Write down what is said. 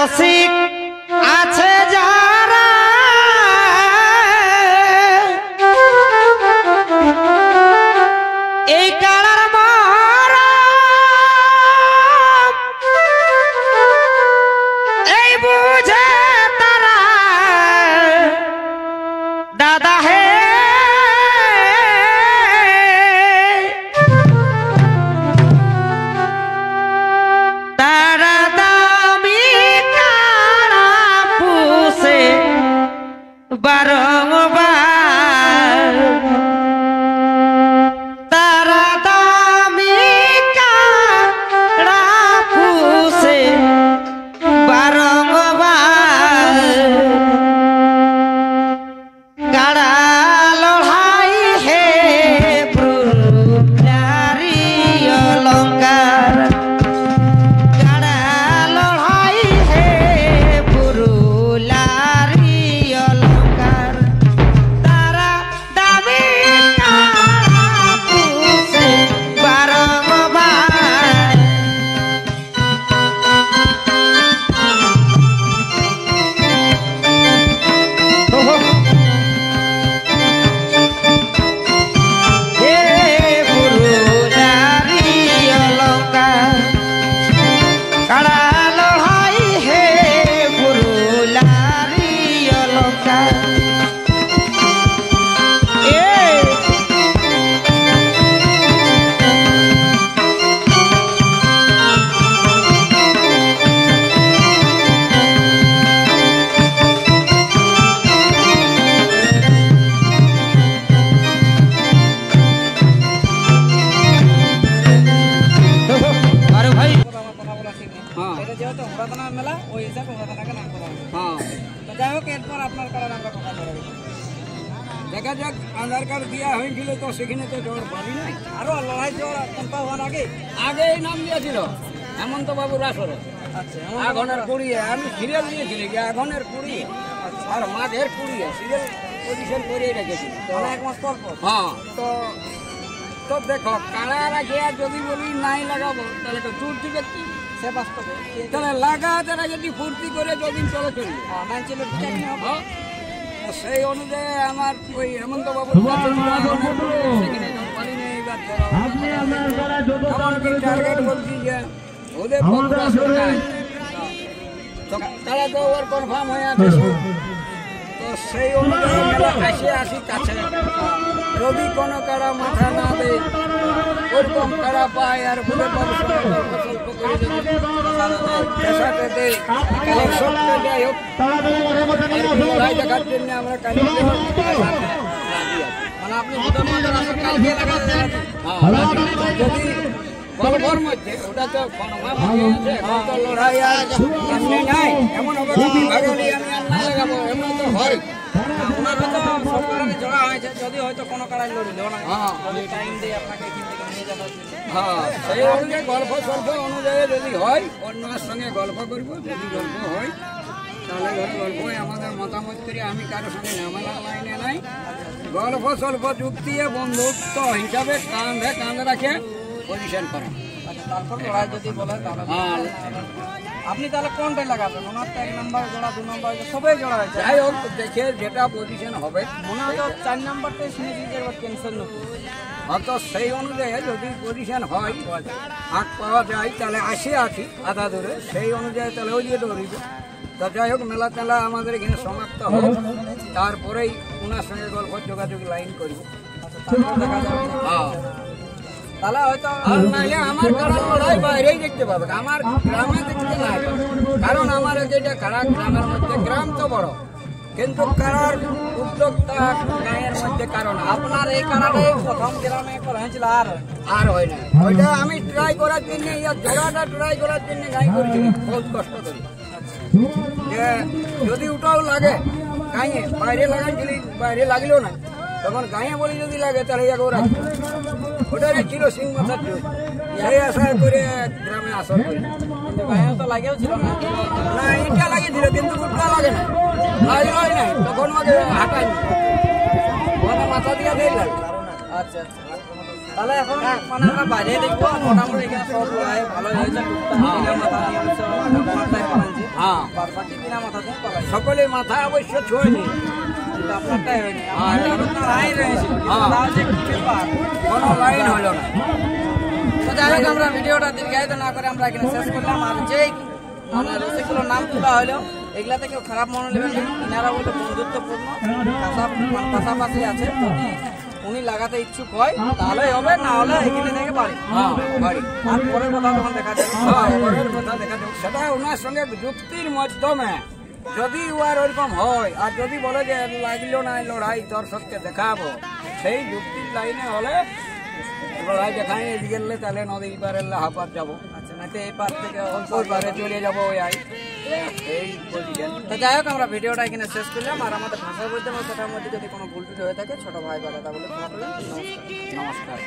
রসিক আছে যারা এই কালার মারা এই বুঝে তারা দাদা হে তারা দামি কারা পুষে বারংবার তারা দামি কারা পুষে বারংবার কারা লড়াই হে ব্রুলারি অলঙ্কার কারা লড়াই হে ব্রুলারি অলঙ্কার তারা দামি কারা পুষে বারংবার হে ব্রুলারি অলঙ্কার কারা লড়াই হে ব্রুলারি অলঙ্কার আরে ভাই এটা যেহেতু হুড়াদানার মেলা ওই হিসাবে হুড়াদানাকে নাম করা হয়। তো যাই হোক এরপর আপনার কারণ আমরা কথা বলবো। দেখা যাক আধার কার্ড দেওয়া হয়েছিল তো সেখানে তো জ্বর পাবি নাই। আরো লড়াই জ্বর কোনটা হওয়ার আগে আগেই নাম দিয়েছিল হেমন্ত বাবুর আসরে আচ্ছা আগুনের কুড়িয়ে আমি সিরিয়াল দিয়েছিলি যে আগুনের কুড়িয়ে আর মাঘের কুড়িয়ে সিরিয়াল পজিশন করে রেখেছিল তো এক মাস পর পর হ্যাঁ তো তো দেখো কারা রাখে যদি বলি নাই লাগাবো তাহলে তো চুর দিবে কি সে বাস্তবে তাহলে লাগা তারা যদি ফুর্তি করে যদিন চলে চলবে নাইন ছিল চাকরি হবে হ্যাঁ? তো সেই অনুযায়ী আমার ওই হেমন্ত বাবুর সেখানে পারি নেই এবার এমনকি টার্গেট বলছি যে ওদের তারা তো ওর কনফার্ম হয়ে আছে তো সেই অনুযায়ী মেলা আসে আসি কাছে যদি কোনো কারা মাথা না দেয় ওরকম কারা পায় আর বলে বাবু স্বল্প করে যদি পেশাতে দেয় দর্শককে যাই হোক লড়াই দেখার জন্য আমরা কালকে মানে আপনি মোটামুটি কালকে লাগাতে যদি গল্পর মধ্যে ওটা তো লড়াই আর এমনি নাই এমন হবে ভাগালি আমি আর না লাগাবো এমন তো হয় ওনারা তো সরকারের জড়া হয়েছে যদি হয়তো কোনো কারাই লড়িল না হ্যাঁ যদি টাইম দিয়ে আপনাকে এখান থেকে নিয়ে যাওয়ার জন্য হ্যাঁ সেই অনুযায়ী গল্প সল্প অনুযায়ী যদি হয় অন্যের সঙ্গে গল্প করবো যদি গল্প হয় তাহলে গল্প আমাদের মতামত করি আমি কারোর সঙ্গে ঝামেলার লাইনে নাই গল্প স্বল্প যুক্তি বন্ধুত্ব হিসাবে কাঁধে রাখে পজিশন করা তারপর লড়াই যদি বলে তাহলে হ্যাঁ আপনি তাহলে কোনটাই লাগাবেন ওনার তো 1 নম্বর জোড়া 2 নম্বর সবাই জোড়া হয়েছে যাই হোক দেখে যেটা পজিশন হবে মনে হয় 4 নম্বরটাই শুনেছি যে ক্যান্সেল নতুন হয়তো সেই অনুযায়ী যদি পজিশন হয় হাত পাওয়া যায় তাহলে আছি আধা দূরে সেই অনুযায়ী তাহলে ওই দিয়ে দৌড়িবে তা যাই হোক মেলা তেলা আমাদের এখানে সমাপ্ত হোক তারপরেই ওনার সঙ্গে গল্প যোগাযোগ লাইন করবো দেখা যাবে হ্যাঁ তাহলে হয়তো আর নাহলে আমার কারণ লড়াই বাইরেই দেখতে পাবে আমার গ্রামে দেখতে না পাবে। কারণ আমার যেটা কারা গ্রামের মধ্যে গ্রাম তো বড় কিন্তু কারার উদ্যোক্তা গায়ের মধ্যে কারণ আপনার এই কারণে প্রথম গ্রামে করা হয়েছিল আর হয় না ওইটা আমি ট্রাই করার জন্য জোড়াটা ট্রাই করার জন্য গাই করছি বহুত কষ্ট করি যে যদি ওটাও লাগে গায়ে বাইরে লাগাইছিলি বাইরে লাগলো না তখন গায়ে বলি যদি লাগে তাহলে ওরা ওটাই ছিল সিং মাথার সেই আশা করে গ্রামে আসর করি কিন্তু গায়ে তো লাগেও ছিল না না ইটা লাগিয়েছিল কিন্তু গুটটা লাগে না হয় নাই তখন আমাকে হাঁটাই মানে মাথা দিয়ে দেয় আচ্ছা তাহলে এখন মানে আমরা বাইরে দেখবো মোটামুটি এখানে সব লড়াই ভালো হয়েছে টুকটাক মাথা দিয়ে হ্যাঁ আর বাকি বিনা মাথা দিয়ে কলাই সকলে মাথা অবশ্য ছুঁয়নি, কিন্তু আপনারটাই হয়নি। আমারটা আপনার লাইন রয়েছে, হ্যাঁ। তাও যে কি ব্যাপার। কোনো লাইন হলো না। তো যাই হোক, আমরা ভিডিওটা দীর্ঘায়িত না করে আমরা এখানে শেষ করলাম। আর যেই মানে রসিকগুলোর নাম তোলা হলো, এগুলাতে কেউ খারাপ মনে নেবেন না, এনারা বলে বন্ধুত্বপূর্ণ, পাশাপাশি আছে। যদি উনি লাগাতে ইচ্ছুক হয় তাহলে হবে, না হলে এখানে থেকে বাড়ি। হ্যাঁ বাড়ি। আর পরের কথা তখন দেখা যাবে। হ্যাঁ, পরের কথা দেখা যাবে। সেটা ওনার সঙ্গে যুক্তির মাধ্যমে যদি উহার ওরকম হয়, আর যদি বলে যে লাগলো না লড়াই দর্শককে দেখাবো, সেই যুক্তির লাইনে হলে লড়াই দেখাই গেলে তাহলে নদী পারে হাপার যাবো। আচ্ছা, না তো এই পার থেকে ওই পারে চলে যাবো ওই আই এই বলিলেন। তো যাই হোক, আমরা ভিডিওটা এখানে শেষ করলাম। আর আমাদের ভাষার মধ্যে বা কথার মধ্যে যদি কোনো ভুল টুল হয়ে থাকে, ছোট ভাই বা দাদা বলে ক্ষমা করলাম। নমস্কার। নমস্কার।